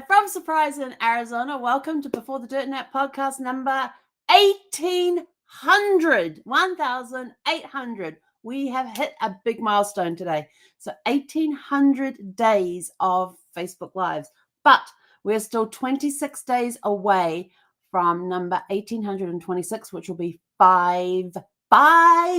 From Surprise in Arizona, welcome to Before the Dirt Nap podcast number 1800. 1800. We have hit a big milestone today. So 1800 days of Facebook Lives. But we're still 26 days away from number 1826, which will be five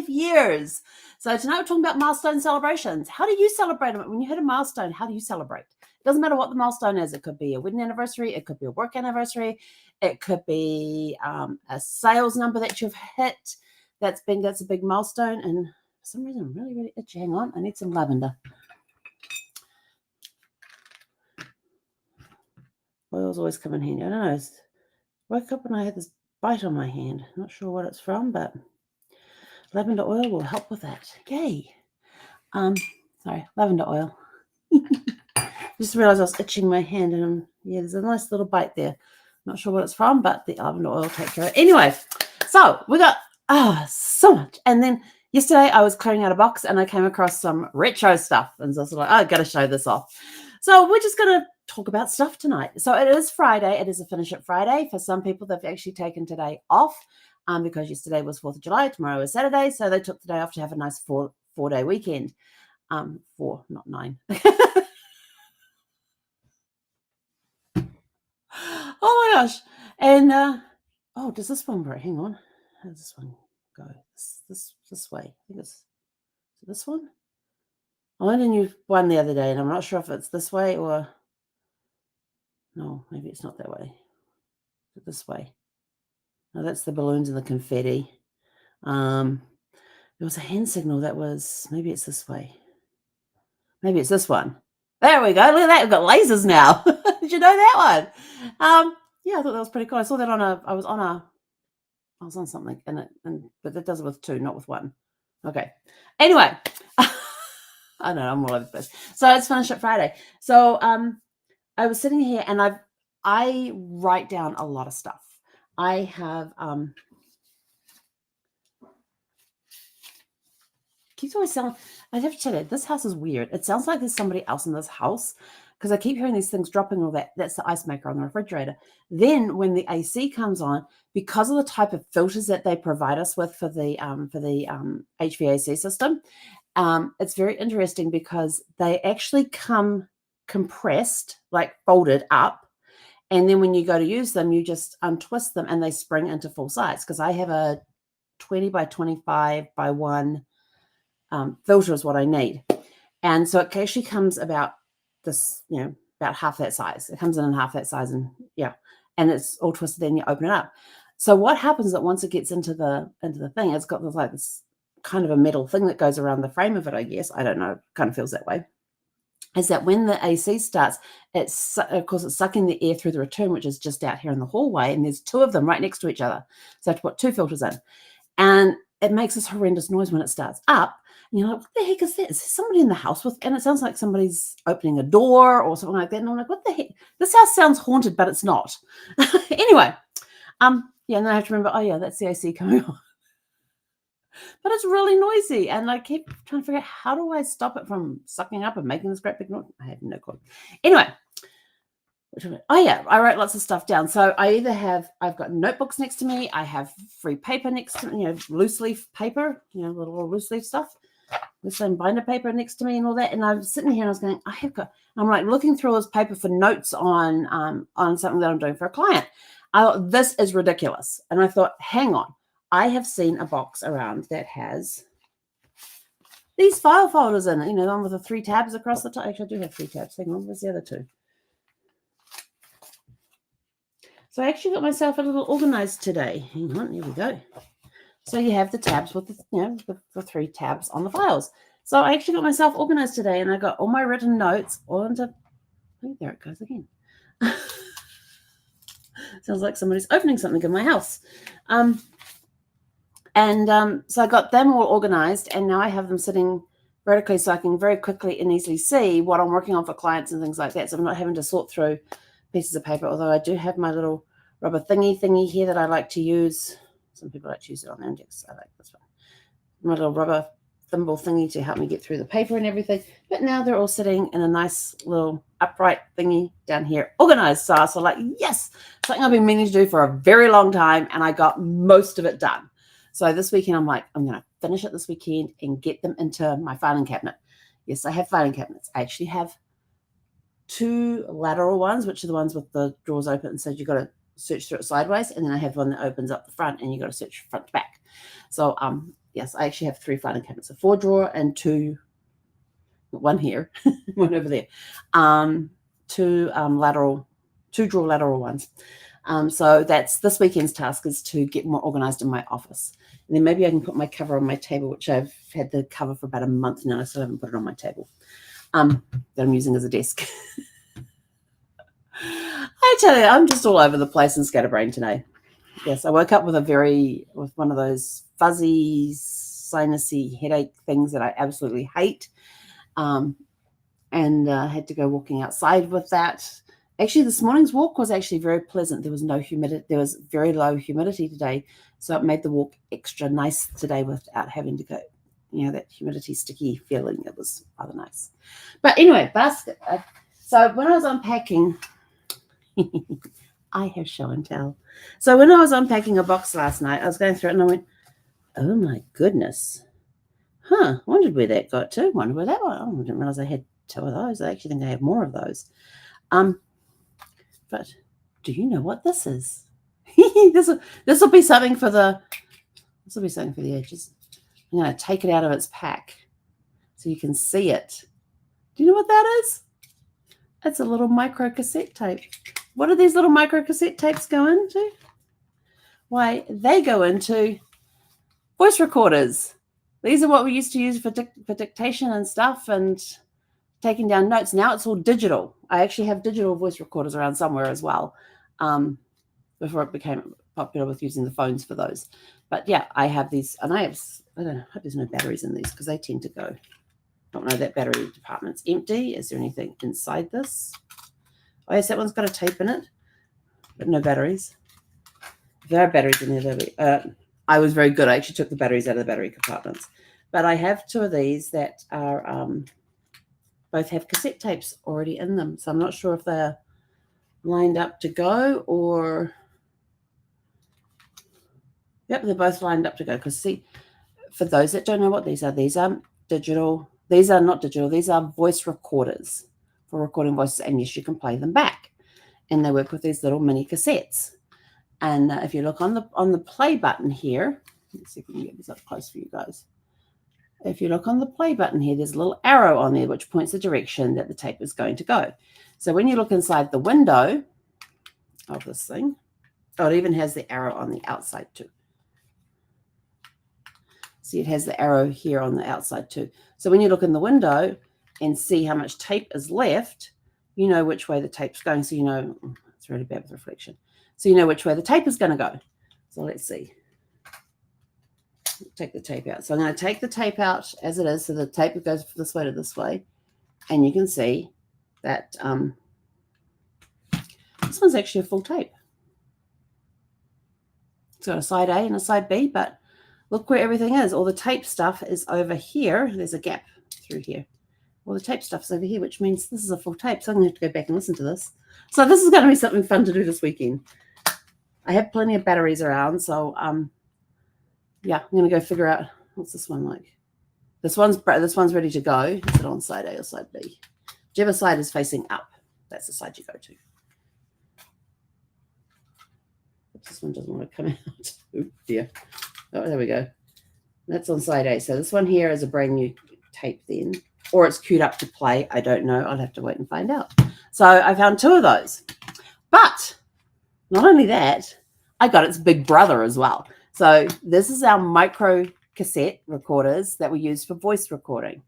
years. So tonight we're talking about milestone celebrations. How do you celebrate them? When you hit a milestone, how do you celebrate? It doesn't matter what the milestone is. It could be a wedding anniversary. It could be a work anniversary. It could be a sales number that you've hit. That's a big milestone. And for some reason, I'm really, really itchy. Hang on. I need some lavender. Oils always come in handy. I don't know. I woke up and I had this bite on my hand. Not sure what it's from, but lavender oil will help with that. Yay. Lavender oil. Just realized I was itching my hand, and there's a nice little bite there. Not sure what it's from, but the lavender oil will take care of it. Anyway, so we got so much. And then yesterday I was clearing out a box and I came across some retro stuff, and so I was like, I got to show this off. So we're just going to talk about stuff tonight. So it is Friday. It is a Finish It Friday. For some people, they've actually taken today off because yesterday was 4th of July. Tomorrow is Saturday. So they took the day off to have a nice four-day weekend. 4, not 9. Oh my gosh. And does this one work? Hang on. How does this one go? This way. I think it's this one. I went a new one the other day and I'm not sure if it's this way or no, maybe it's not that way. Is it this way? No, that's the balloons and the confetti. There was a hand signal that was, maybe it's this way. Maybe it's this one. There we go. Look at that. We've got lasers now. Did you know that one? Yeah, I thought that was pretty cool. I saw that I was on something but that does it with 2, not with 1. Okay. Anyway, I know I'm all over the place. So it's Finish It Friday. So I was sitting here and I write down a lot of stuff. I have keeps always sounding. I have to tell you, this house is weird. It sounds like there's somebody else in this house because I keep hearing these things dropping. All that. That's the ice maker on the refrigerator. Then when the AC comes on, because of the type of filters that they provide us with for the HVAC system, it's very interesting because they actually come compressed, like folded up. And then when you go to use them, you just untwist them and they spring into full size. Because I have a 20 by 25 by 1 filter is what I need. And so it actually comes about this, about half that size. It comes in half that size and it's all twisted. Then you open it up. So what happens is that once it gets into the thing, it's got this kind of a metal thing that goes around the frame of it, I guess. I don't know. It kind of feels that way. Is that when the AC starts, of course, it's sucking the air through the return, which is just out here in the hallway. And there's 2 of them right next to each other. So I have to put 2 filters in. And it makes this horrendous noise when it starts up. And you're like, what the heck is that? Is there somebody in the house and it sounds like somebody's opening a door or something like that. And I'm like, what the heck? This house sounds haunted, but it's not. Anyway, and then I have to remember, that's the AC coming on. But it's really noisy. And I keep trying to figure out how do I stop it from sucking up and making this great big noise? I have no clue. Anyway. I wrote lots of stuff down. So I've got notebooks next to me. I have free paper next to me, loose leaf paper, little loose leaf stuff. With some binder paper next to me and all that. And I was sitting here and I was going, I'm like looking through all this paper for notes on something that I'm doing for a client. I thought, this is ridiculous. And I thought, hang on. I have seen a box around that has these file folders in it, the one with the 3 tabs across the top. Actually, I do have 3 tabs. Hang on, where's the other 2? So I actually got myself a little organized today. Hang on, here we go. So you have the tabs with the 3 tabs on the files. So I actually got myself organized today, and I got all my written notes all into. Oh, there it goes again. Sounds like somebody's opening something in my house. So I got them all organized, and now I have them sitting vertically so I can very quickly and easily see what I'm working on for clients and things like that. So I'm not having to sort through pieces of paper, although I do have my little rubber thingy here that I like to use. Some people like to use it on the index. I like this one. My little rubber thimble thingy to help me get through the paper and everything. But now they're all sitting in a nice little upright thingy down here, organized. So I was like, yes, something I've been meaning to do for a very long time, and I got most of it done. So this weekend, I'm like, I'm going to finish it this weekend and get them into my filing cabinet. Yes, I have filing cabinets. I actually have 2 lateral ones, which are the ones with the drawers open. So you've got to search through it sideways. And then I have one that opens up the front, and you've got to search front to back. So, yes, I actually have 3 filing cabinets, a 4-drawer and 2, one here, one over there, 2 2-drawer lateral ones. So that's this weekend's task, is to get more organized in my office. And then maybe I can put my cover on my table, which I've had the cover for about a month now. I still haven't put it on my table, that I'm using as a desk. I tell you, I'm just all over the place and scatterbrained today. Yes, I woke up with one of those fuzzy, sinusy headache things that I absolutely hate, and had to go walking outside with that. Actually, this morning's walk was actually very pleasant. There was no humidity. There was very low humidity today, so it made the walk extra nice today without having to go, that humidity, sticky feeling. It was rather nice. But anyway, basket. So when I was unpacking, I have show and tell. So when I was unpacking a box last night, I was going through it and I went, oh my goodness. I wondered where that got to. Wondered where that went. Oh, I didn't realize I had 2 of those. I actually think I have more of those. But do you know what this is? This will be something for the edges. I'm going to take it out of its pack so you can see it. Do you know what that is? It's a little micro cassette tape. What do these little micro cassette tapes go into? Why, they go into voice recorders. These are what we used to use for dictation and stuff and taking down notes. Now it's all digital. I actually have digital voice recorders around somewhere as well, before it became popular with using the phones for those. But yeah, I have these, and I don't know, I hope there's no batteries in these because they tend to go. Don't know, that battery department's empty. Is there anything inside this? Oh yes, that one's got a tape in it, but no batteries. If there are batteries in there, I was very good. I actually took the batteries out of the battery compartments. But I have 2 of these that are both have cassette tapes already in them. So I'm not sure if they're lined up to go or... Yep, they're both lined up to go. Because see, for those that don't know what these are digital. These are not digital. These are voice recorders for recording voices. And yes, you can play them back. And they work with these little mini cassettes. And if you look on the play button here, let's see if we can get this up close for you guys. If you look on the play button here, there's a little arrow on there which points the direction that the tape is going to go. So when you look inside the window of this thing, it even has the arrow on the outside too. See, it has the arrow here on the outside too. So when you look in the window and see how much tape is left, you know which way the tape's going. So you know, it's really bad with reflection. So you know which way the tape is going to go. So let's see. Take the tape out. So I'm going to take the tape out as it is. So the tape goes this way to this way. And you can see that this one's actually a full tape. It's got a side A and a side B, but look where everything is. All the tape stuff is over here. There's a gap through here. All the tape stuff's over here, which means this is a full tape. So I'm going to have to go back and listen to this. So this is going to be something fun to do this weekend. I have plenty of batteries around, so yeah, I'm going to go figure out, what's this one like? This one's ready to go. Is it on side A or side B? Whichever side is facing up, that's the side you go to. This one doesn't want to come out. Oh dear. Oh, there we go. That's on side A. So this one here is a brand new tape then, or it's queued up to play. I don't know. I'll have to wait and find out. So I found 2 of those. But not only that, I got its big brother as well. So this is our micro cassette recorders that we use for voice recording.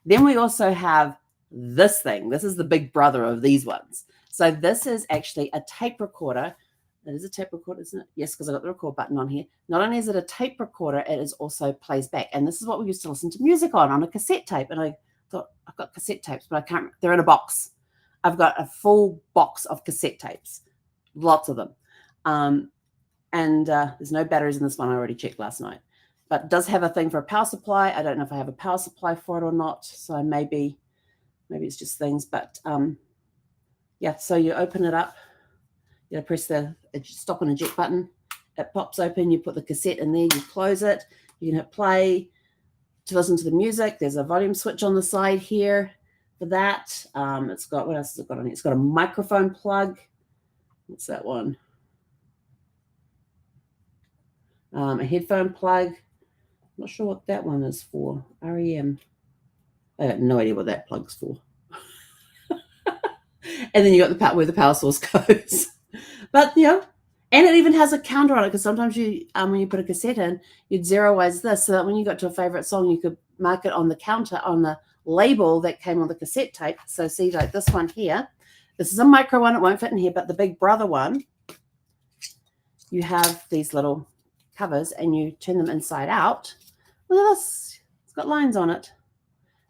Then we also have this thing. This is the big brother of these ones. So this is actually a tape recorder. It is a tape recorder, isn't it? Yes, because I got the record button on here. Not only is it a tape recorder, it is also plays back. And this is what we used to listen to music on a cassette tape. And I thought, I've got cassette tapes, but I can't, they're in a box. I've got a full box of cassette tapes, lots of them. And there's no batteries in this one. I already checked last night. but it does have a thing for a power supply. I don't know if I have a power supply for it or not. So maybe it's just things, but yeah, so you open it up, you press the stop and eject button, it pops open, you put the cassette in there, you close it, you can hit play to listen to the music. There's a volume switch on the side here for that. It's got, what else has it got on here? It's got a microphone plug. What's that one? A headphone plug. I'm not sure what that one is for. REM. I have no idea what that plug's for. And then you got where the power source goes. But, and it even has a counter on it, because sometimes you, when you put a cassette in, you'd zeroize this so that when you got to a favorite song, you could mark it on the counter, on the label that came on the cassette tape. So see, like this one here, this is a micro one, it won't fit in here, but the big brother one, you have these little covers and you turn them inside out. Look at this, it's got lines on it.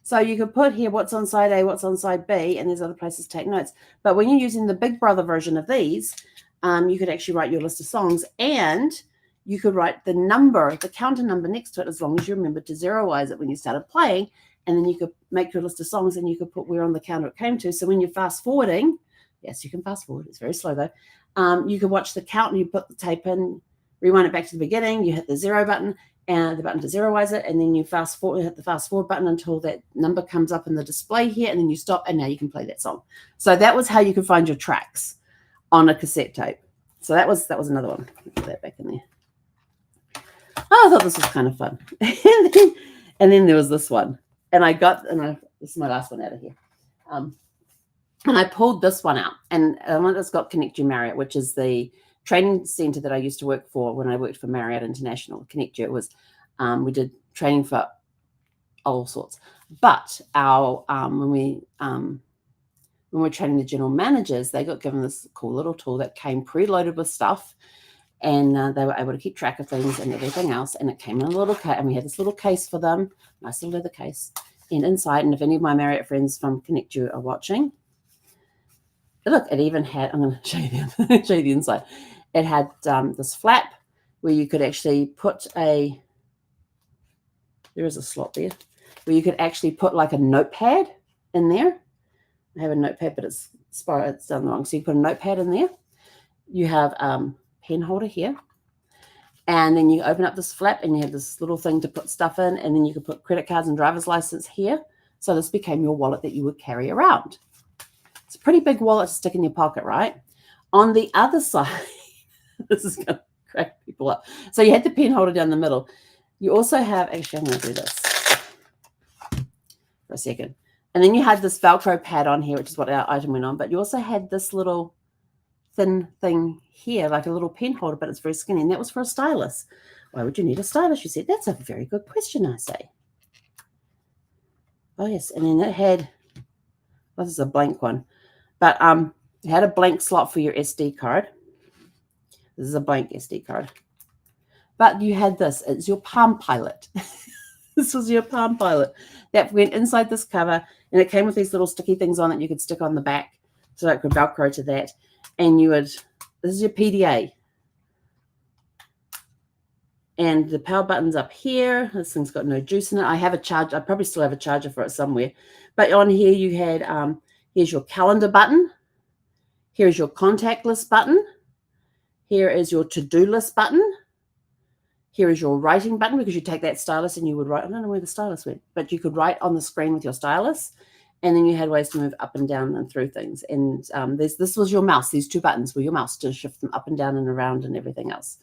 So you could put here what's on side A, what's on side B, and there's other places to take notes. But when you're using the Big Brother version of these, you could actually write your list of songs, and you could write the number, the counter number next to it, as long as you remember to zeroize it when you started playing. And then you could make your list of songs and you could put where on the counter it came to. So when you're fast forwarding, yes, you can fast forward. It's very slow though. You could watch the count and you put the tape in, rewind it back to the beginning, you hit the 0 button, and the button to zeroize it, and then you fast forward, hit the fast forward button until that number comes up in the display here, and then you stop, and now you can play that song. So that was how you could find your tracks on a cassette tape. So that was another one. Put that back in there. Oh, I thought this was kind of fun. And then there was this one, and this is my last one out of here. And I pulled this one out, and one that's got Connect You Marriott, which is the training center that I used to work for when I worked for Marriott International. Connect You, it was, we did training for all sorts. But our when we were training the general managers, they got given this cool little tool that came preloaded with stuff, and they were able to keep track of things and everything else. And it came in a little case, and we had this little case for them, nice little leather case. And inside, and if any of my Marriott friends from Connect You are watching, look, it even had, I'm going to show you the inside. It had this flap where you could actually put there is a slot there, where you could actually put like a notepad in there. I have a notepad, but it's done wrong. So you put a notepad in there. You have pen holder here. And then you open up this flap and you have this little thing to put stuff in. And then you could put credit cards and driver's license here. So this became your wallet that you would carry around. It's a pretty big wallet to stick in your pocket, right? On the other side, this is going to crack people up. So you had the pen holder down the middle. You also have, actually, I'm going to do this for a second. And then you had this Velcro pad on here, which is what our item went on. But you also had this little thin thing here, like a little pen holder, but it's very skinny. And that was for a stylus. Why would you need a stylus? You said, that's a very good question, I say. Oh, yes. And then it had, well, this is a blank one. But it had a blank slot for your SD card. This is a blank SD card. But you had this. It's your Palm Pilot. This was your Palm Pilot that went inside this cover, and it came with these little sticky things on it you could stick on the back so it could Velcro to that. And you would, this is your PDA. And the power button's up here. This thing's got no juice in it. I have a charge. I probably still have a charger for it somewhere. But on here you had, here's your calendar button. Here's your contact list button. Here is your to-do list button. Here is your writing button, because you take that stylus and you would write. I don't know where the stylus went, but you could write on the screen with your stylus. And then you had ways to move up and down and through things. And this was your mouse. These two buttons were your mouse to shift them up and down and around and everything else.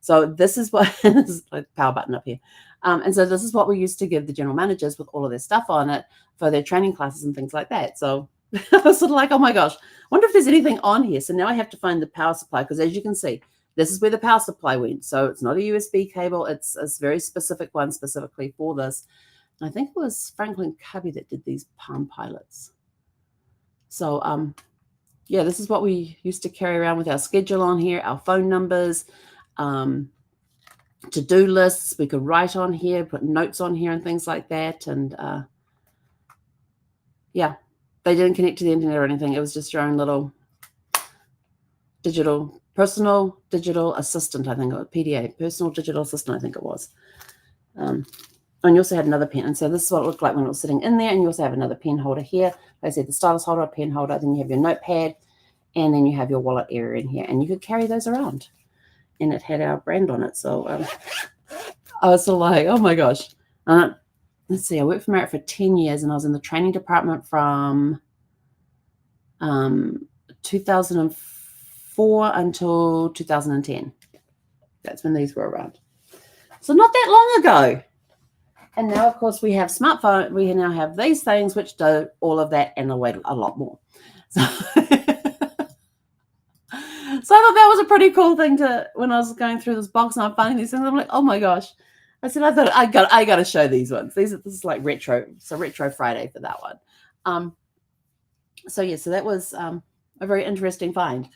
So this is what, this is like the power button up here. And so this is what we used to give the general managers with all of their stuff on it for their training classes and things like that. So I was sort of like, oh my gosh, I wonder if there's anything on here. So now I have to find the power supply, because as you can see, this is where the power supply went. So it's not a USB cable. It's a very specific one specifically for this. And I think it was Franklin Covey that did these Palm Pilots. So yeah, this is what we used to carry around with our schedule on here, our phone numbers, to-do lists. We could write on here, put notes on here and things like that. And yeah, they didn't connect to the internet or anything. It was just your own little personal digital assistant, I think, or PDA, personal digital assistant, I think it was. And you also had another pen. And so this is what it looked like when it was sitting in there. And you also have another pen holder here. Like I said, the stylus holder, a pen holder. Then you have your notepad. And then you have your wallet area in here. And you could carry those around. And it had our brand on it. So I was sort of like, oh my gosh. Let's see, I worked for Marriott for 10 years. And I was in the training department from 2004 until 2010. That's when these were around. So not that long ago. And now, of course, we have smartphone. We now have these things which do all of that and a lot more. So, so I thought that was a pretty cool thing to, when I was going through this box and I'm finding these things, I'm like, oh my gosh. I said, I thought I got to show these ones. This is like retro. So Retro Friday for that one. So yeah, so that was a very interesting find.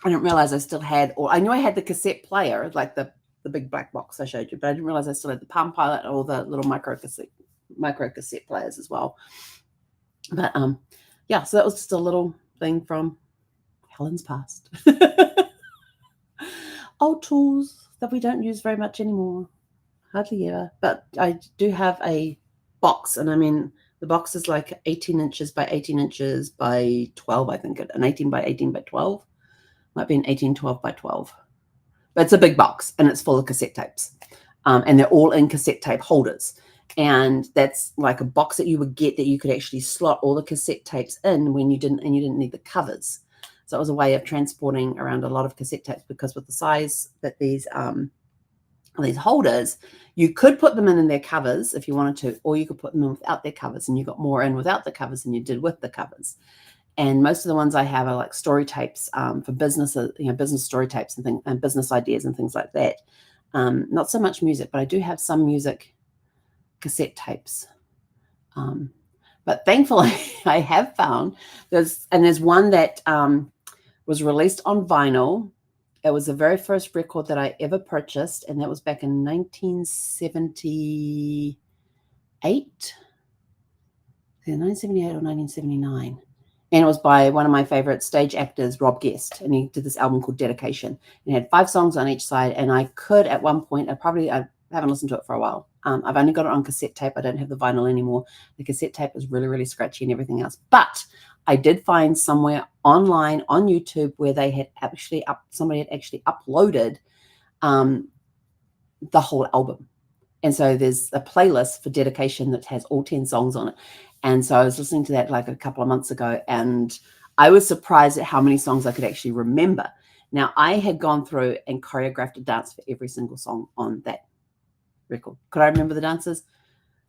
I didn't realize I still had, or I knew I had the cassette player, like the big black box I showed you, but I didn't realize I still had the Palm Pilot and all the little micro cassette players as well. But yeah, so that was just a little thing from Helen's past. Old tools that we don't use very much anymore, hardly ever. But I do have a box, and I mean the box is like 18 inches by 18 inches by 12, I think, an 18 by 18 by 12. Might be an 18, 12 by 12. But it's a big box, and it's full of cassette tapes. And they're all in cassette tape holders. And that's like a box that you would get that you could actually slot all the cassette tapes in when you didn't need the covers. So it was a way of transporting around a lot of cassette tapes, because with the size that these holders, you could put them in their covers if you wanted to, or you could put them in without their covers, and you got more in without the covers than you did with the covers. And most of the ones I have are like story tapes for businesses, business story tapes and things, and business ideas and things like that. Not so much music, but I do have some music cassette tapes. But thankfully, I have found there's one that was released on vinyl. It was the very first record that I ever purchased, and that was back in 1978. 1978 or 1979. And it was by one of my favorite stage actors, Rob Guest. And he did this album called Dedication. And it had 5 songs on each side. And I could, at one point, I haven't listened to it for a while. I've only got it on cassette tape. I don't have the vinyl anymore. The cassette tape is really, really scratchy and everything else. But I did find somewhere online on YouTube where they had somebody had actually uploaded the whole album. And so there's a playlist for Dedication that has all 10 songs on it. And so I was listening to that like a couple of months ago, and I was surprised at how many songs I could actually remember. Now, I had gone through and choreographed a dance for every single song on that record. Could I remember the dances?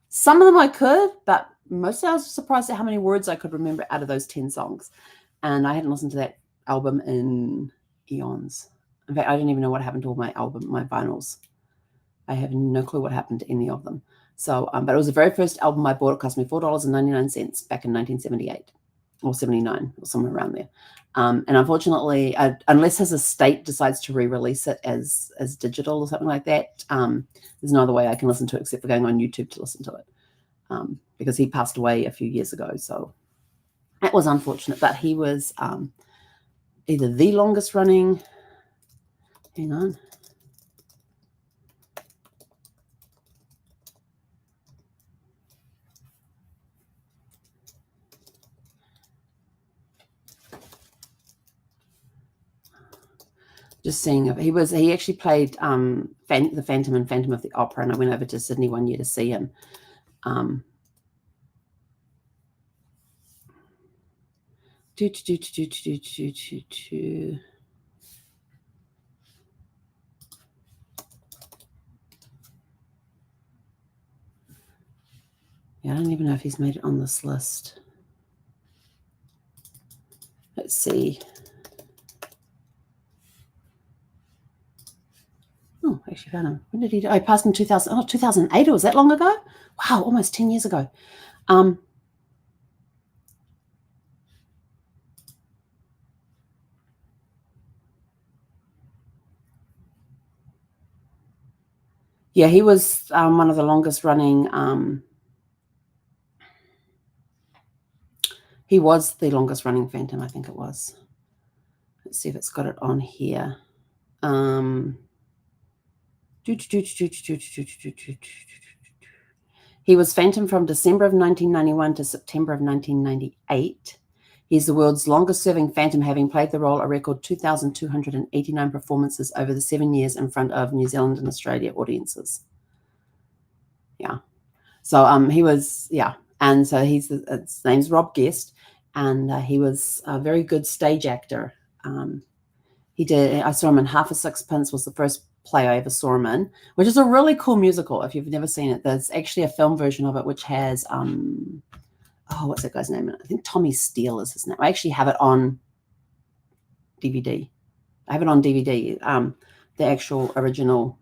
Some of them I could, but mostly I was surprised at how many words I could remember out of those 10 songs. And I hadn't listened to that album in eons. In fact, I didn't even know what happened to all my vinyls. I have no clue what happened to any of them. So, but it was the very first album I bought. It cost me $4.99 back in 1978 or 79 or somewhere around there. And unfortunately, unless his estate decides to re-release it as digital or something like that, there's no other way I can listen to it except for going on YouTube to listen to it, because he passed away a few years ago. So that was unfortunate. But he was either the longest running. Hang on. Just seeing if he actually played the Phantom in Phantom of the Opera, and I went over to Sydney one year to see him. Yeah, I don't even know if he's made it on this list. Let's see. Oh, I actually found him. When did he die? I passed in 2008. Was that long ago? Wow, almost 10 years ago. Yeah, he was one of the longest running. He was the longest running Phantom, I think it was. Let's see if it's got it on here. He was Phantom from December of 1991 to September of 1998. He's the world's longest-serving Phantom, having played the role a record 2,289 performances over the 7 years in front of New Zealand and Australia audiences. Yeah. So he was, yeah. And so his name's Rob Guest, and he was a very good stage actor. I saw him in Half a Sixpence, was the first play I ever saw him in, which is a really cool musical. If you've never seen it, there's actually a film version of it, which has, what's that guy's name? I think Tommy Steele is his name. I actually have it on DVD. I have it on DVD. The actual original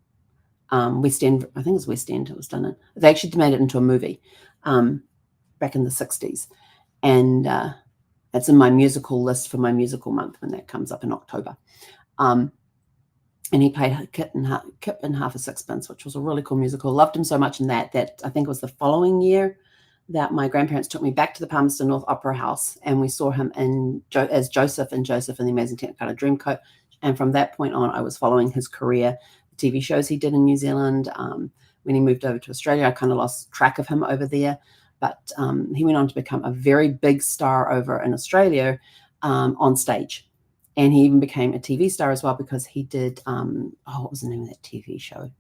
West End, I think it's West End it was done in. They actually made it into a movie back in the 60s. And it's in my musical list for my musical month when that comes up in October. And he played Kip in Half a Sixpence, which was a really cool musical. Loved him so much in that I think it was the following year that my grandparents took me back to the Palmerston North Opera House, and we saw him as Joseph in Joseph and the Amazing Technicolor Dreamcoat. And from that point on, I was following his career, the TV shows he did in New Zealand. When he moved over to Australia, I kind of lost track of him over there. But he went on to become a very big star over in Australia on stage. And he even became a TV star as well, because he did, what was the name of that TV show?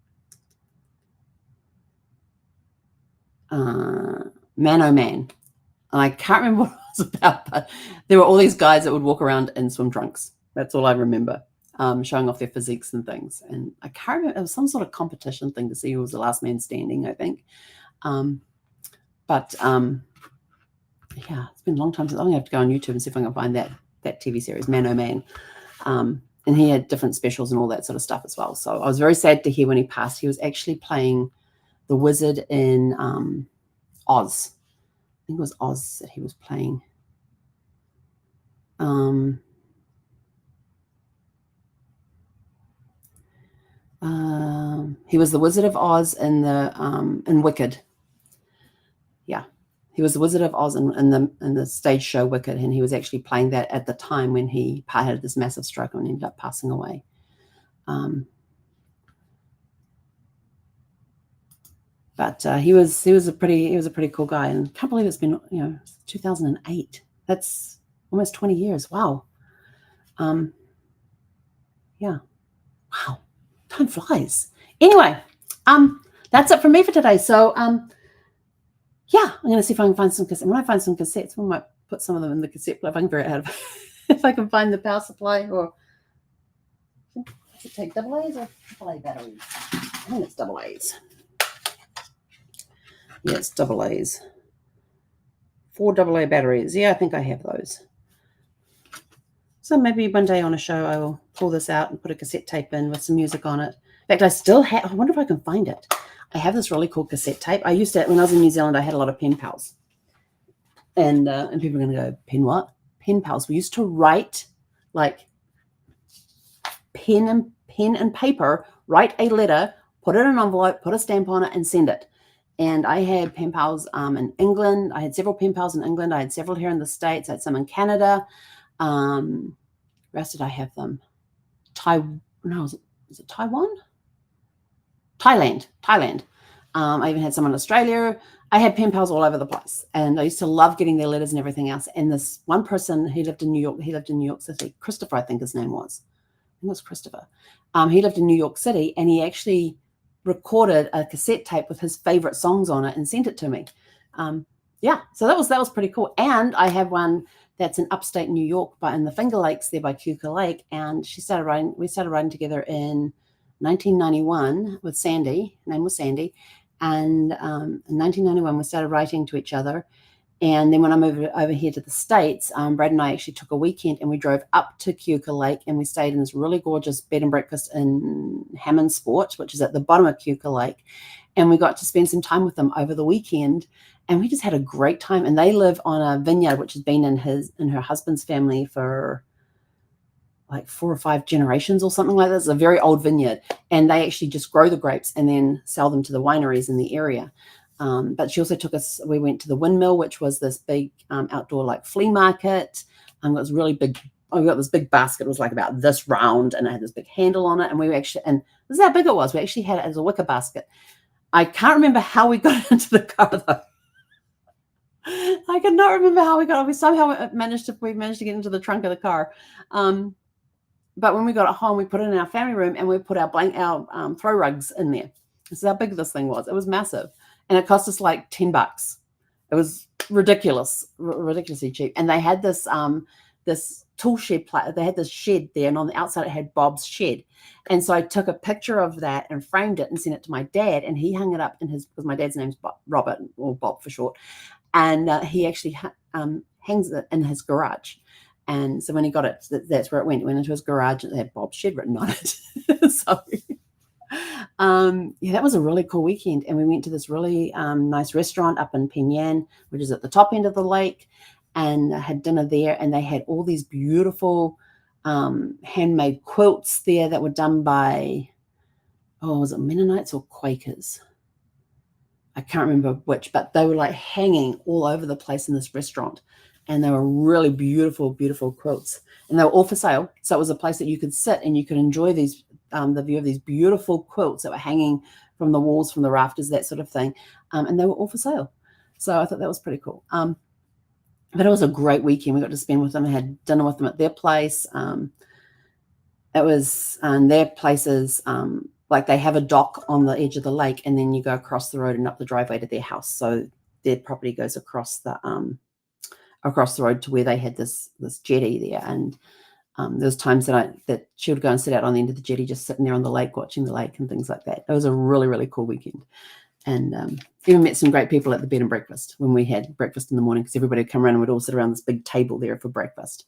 Man Oh Man. And I can't remember what it was about, but there were all these guys that would walk around in swim trunks. That's all I remember, showing off their physiques and things. And I can't remember, it was some sort of competition thing to see who was the last man standing, I think. Yeah, it's been a long time since. I'm going to have to go on YouTube and see if I can find that TV series, Man Oh Man. And he had different specials and all that sort of stuff as well. So I was very sad to hear when he passed. He was actually playing the wizard in Oz. I think it was Oz that he was playing. He was the Wizard of Oz in Wicked. Yeah, he was the Wizard of Oz in the stage show Wicked, and he was actually playing that at the time when he had this massive stroke and ended up passing away. But he was a pretty cool guy, and I can't believe it's been 2008. That's almost 20 years. Wow. Yeah. Wow. Time flies. Anyway, that's it for me for today. So yeah, I'm gonna see if I can find some cassettes. When I find some cassettes, we might put some of them in the cassette player if I can figure it out. If I can find the power supply, or does it take AA or AAA batteries? I think it's AA's. Yeah, it's AA's. 4 AA batteries. Yeah, I think I have those. So maybe one day on a show I will pull this out and put a cassette tape in with some music on it. In fact, I still have, I wonder if I can find it. I have this really cool cassette tape. I used to, when I was in New Zealand, I had a lot of pen pals. And people are going to go, pen what? Pen pals. We used to write, like, pen and paper, write a letter, put it in an envelope, put a stamp on it, and send it. And I had pen pals in England. I had several pen pals in England. I had several here in the States. I had some in Canada. Where else did I have them? Was it Taiwan? Thailand. I even had some in Australia. I had pen pals all over the place, and I used to love getting their letters and everything else. And this one person, he lived in New York City. Christopher, I think his name was. I think it was Christopher. He lived in New York City, and he actually recorded a cassette tape with his favorite songs on it and sent it to me. Yeah, so that was pretty cool. And I have one that's in upstate New York, but in the Finger Lakes there by Keuka Lake. And we started riding together in 1991 with Sandy. Her name was Sandy. And in 1991, we started writing to each other. And then when I moved over here to the States, Brad and I actually took a weekend and we drove up to Keuka Lake, and we stayed in this really gorgeous bed and breakfast in Hammond Sport, which is at the bottom of Keuka Lake. And we got to spend some time with them over the weekend. And we just had a great time. And they live on a vineyard, which has been in her husband's family for like 4 or 5 generations or something like that. It's a very old vineyard. And they actually just grow the grapes and then sell them to the wineries in the area. But she also took us, we went to the Windmill, which was this big outdoor like flea market. It was a really big we got this big basket. It was like about this round, and it had this big handle on it. And we actually, and this is how big it was. We actually had it as a wicker basket. I can't remember how we got into the car though. I cannot remember how we got it. We somehow managed to get into the trunk of the car. But when we got it home, we put it in our family room and we put our throw rugs in there. This is how big this thing was. It was massive, and it cost us like $10. It was ridiculously cheap. And they had this this tool shed. They had this shed there, and on the outside it had Bob's shed. And so I took a picture of that and framed it and sent it to my dad, and he hung it up in his, because my dad's name's Robert, or Bob for short, and he actually hangs it in his garage. And so when he got it, that's where it went. It went into his garage, and it had Bob's shed written on it. So yeah, that was a really cool weekend. And we went to this really nice restaurant up in Penyan, which is at the top end of the lake, and had dinner there. And they had all these beautiful handmade quilts there that were done by, was it Mennonites or Quakers? I can't remember which, but they were like hanging all over the place in this restaurant. And they were really beautiful, beautiful quilts. And they were all for sale. So it was a place that you could sit and you could enjoy these, the view of these beautiful quilts that were hanging from the walls, from the rafters, that sort of thing. And they were all for sale. So I thought that was pretty cool. But it was a great weekend. We got to spend with them. I had dinner with them at their place. It was, their places, like they have a dock on the edge of the lake, and then you go across the road and up the driveway to their house. So their property goes across the road to where they had this jetty there. And there was times that she would go and sit out on the end of the jetty, just sitting there on the lake, watching the lake and things like that. It was a really, really cool weekend. And even met some great people at the bed and breakfast when we had breakfast in the morning, because everybody would come around and we'd all sit around this big table there for breakfast.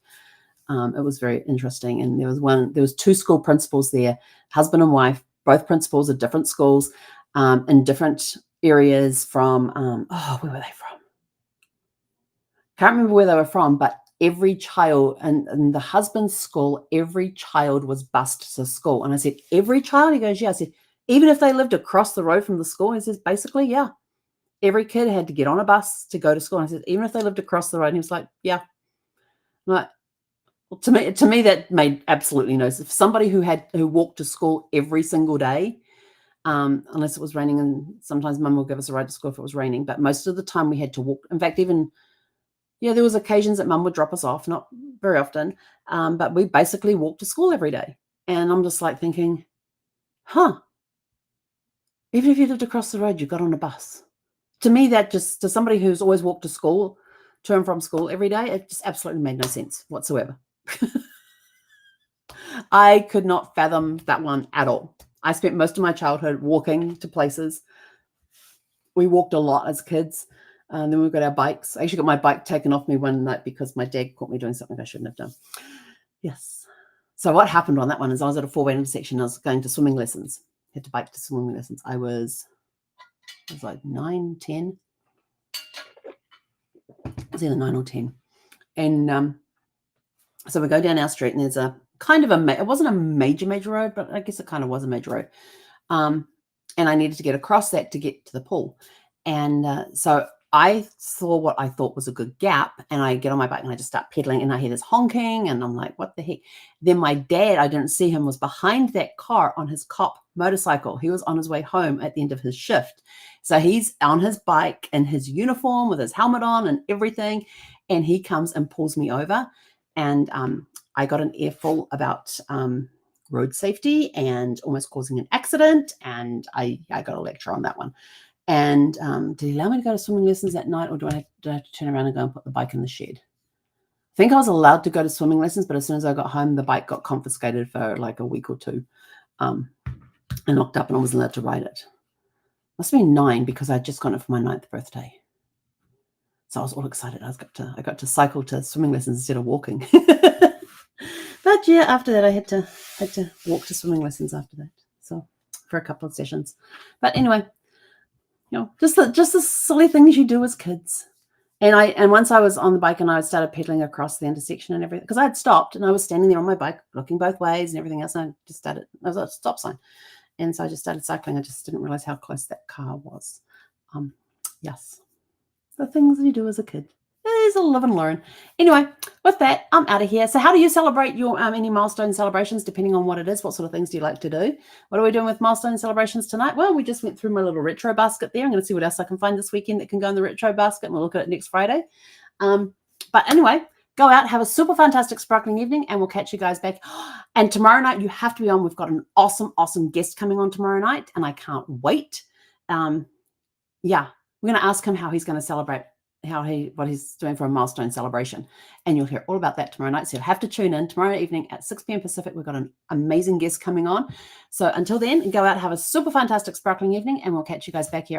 It was very interesting. And there was two school principals there, husband and wife, both principals of different schools in different areas from, where were they from? Can't remember where they were from, but every child in the husband's school, every child was bused to school. And I said, every child? He goes, yeah. I said, even if they lived across the road from the school? He says, basically, yeah. Every kid had to get on a bus to go to school. And I said, even if they lived across the road? And he was like, yeah. I'm like, well, to me, that made absolutely no sense. If somebody who walked to school every single day, unless it was raining, and sometimes Mum will give us a ride to school if it was raining, but most of the time we had to walk. In fact, there was occasions that Mum would drop us off, not very often, but we basically walked to school every day. And I'm just like thinking, even if you lived across the road, you got on a bus. To me, that just, to somebody who's always walked to and from school every day, it just absolutely made no sense whatsoever. I could not fathom that one at all. I spent most of my childhood walking to places. We walked a lot as kids. And then we got our bikes. I actually got my bike taken off me one night because my dad caught me doing something I shouldn't have done. Yes. So what happened on that one is I was at a four-way intersection. I was going to swimming lessons. Had to bike to swimming lessons. I was like 9, 10. I was either 9 or 10. And so we go down our street, and there's a kind of it wasn't a major road, but I guess it kind of was a major road. And I needed to get across that to get to the pool. And so I saw what I thought was a good gap, and I get on my bike and I just start pedaling, and I hear this honking, and I'm like, what the heck? Then my dad, I didn't see him, was behind that car on his cop motorcycle. He was on his way home at the end of his shift. So he's on his bike in his uniform with his helmet on and everything. And he comes and pulls me over. And I got an earful about road safety and almost causing an accident. And I got a lecture on that one. And did he allow me to go to swimming lessons that night, or do I have to turn around and go and put the bike in the shed? I think I was allowed to go to swimming lessons, but as soon as I got home, the bike got confiscated for like a week or two and locked up, and I wasn't allowed to ride it. Must have been 9 because I'd just gone it for my 9th birthday. So I was all excited. I got to cycle to swimming lessons instead of walking. But yeah, after that, I had to walk to swimming lessons after that. So for a couple of sessions. But anyway, just the silly things you do as kids. And once I was on the bike and I started pedaling across the intersection and everything, because I had stopped and I was standing there on my bike looking both ways and everything else, and I was at a stop sign. And so I just started cycling. I just didn't realize how close that car was. Yes. The things you do as a kid. It always a live and learn. Anyway, with that, I'm out of here. So how do you celebrate your any milestone celebrations, depending on what it is? What sort of things do you like to do? What are we doing with milestone celebrations tonight? Well, we just went through my little retro basket there. I'm going to see what else I can find this weekend that can go in the retro basket, and we'll look at it next Friday. But anyway, go out, have a super fantastic sparkling evening, and we'll catch you guys back. And tomorrow night, you have to be on. We've got an awesome, awesome guest coming on tomorrow night, and I can't wait. Yeah, we're going to ask him how he's going to celebrate, what he's doing for a milestone celebration. And you'll hear all about that tomorrow night. So you'll have to tune in tomorrow evening at 6 p.m. Pacific. We've got an amazing guest coming on. So until then, go out, have a super fantastic sparkling evening, and we'll catch you guys back here